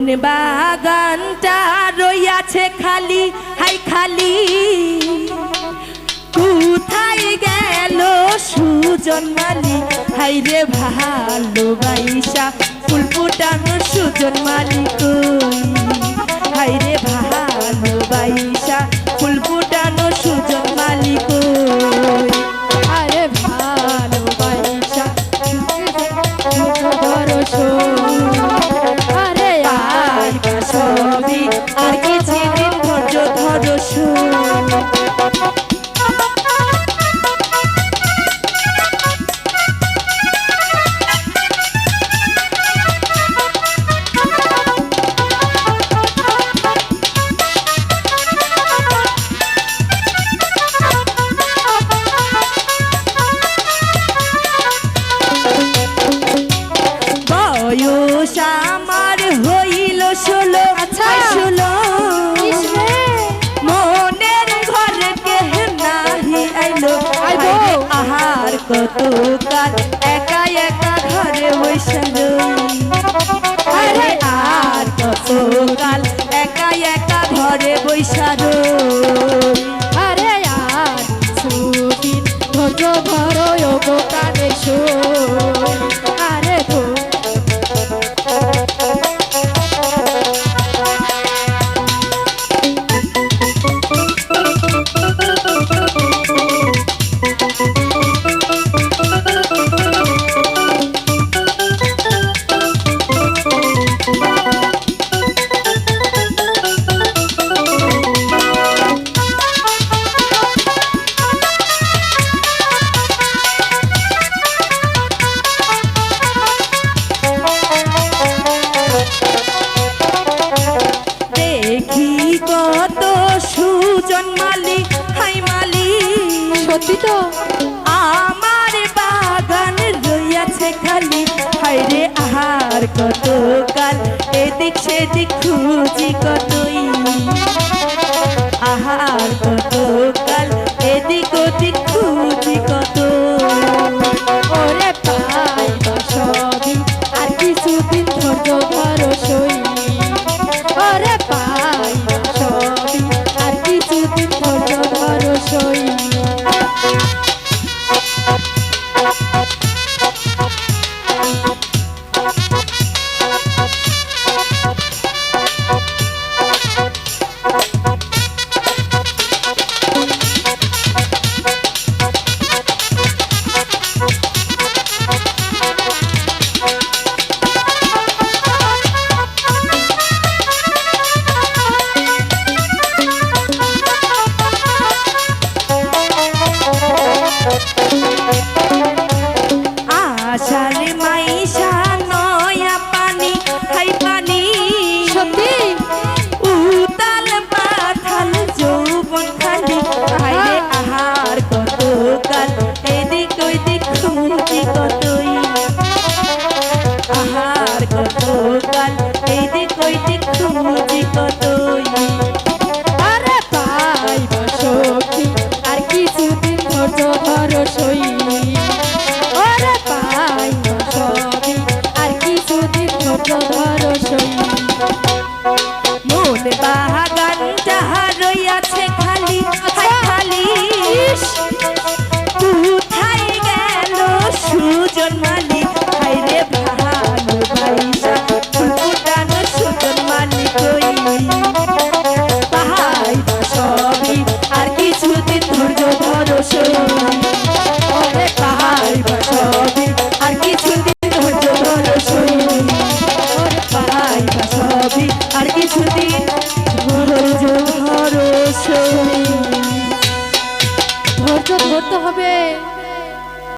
বাগানটা রইয়াছে খালি, হাই খালি। কোথায় গেল সুজন মালি, হাই রে ভালোবাসা ফুল ফুটানো সুজন মালি কই, হাই রে ভালোবাসা ফুল ফুটানো সুজন মালি কই। আরে ভালোবাসা আরে আর সবই আর কিছুদিন ধৈর্য ধরো বয়স আমার হইল 16। আচ্ছা 16 মনের ঘরে কে নাহি আইলো, আহার কত কাল একা একা ঘরে বৈশাল। আরে আর কত কাল একা একা ঘরে বৈশাল। আরে আর সুদিন ধৈর্য ধরো গো কানে আরে কত সুজন মালি, হাই মালি সত্যি তো আমার বাগান রইয়াছে খালি, হাই রে আহার কত কাল এদিক সেদিক খুঁজি কতই, আহার কত কাল এদিক ওদিক খুঁজি কত। ওরে পাই সবই আর কিছুদিন ধৈর্য ধরো সই, ওরে পাই সবই আর কিছুদিন ধৈর্য ধরো সই। আষাঢ় মাইশা নয়া পানি, হাই পানি সত্যি উতাল পাথাল যৌবন খালি, হাই রে আহার কত কাল এদিক ওইদিক খুঁজি কতই, আহার কত কাল এদিক ওইদিক খুঁজি কতই। আরে পাইবা সখী আর কিছুদিন ধৈর্য ধরো সই, ওরে পাই সবই আর কিছুদিন ধৈর্য ধরো সই। মন বাগানটা রইয়াছে খালি, হাই খালি। কোথায় গেল সুজন মালি, হাই রে ভালোবাসা ফুল ফুটানো সুজন মালি কই, পাহাইবা সবই আর কিছুদিন ধৈর্য ধরো সই। ওরে পাহাইবা সবই আর কিছুদিন ধৈর্য ধরো সই, ওরে পাহাইবা সবই আর কিছুদিন ধৈর্য ধরো সই। ধৈর্য ধরতে হবে।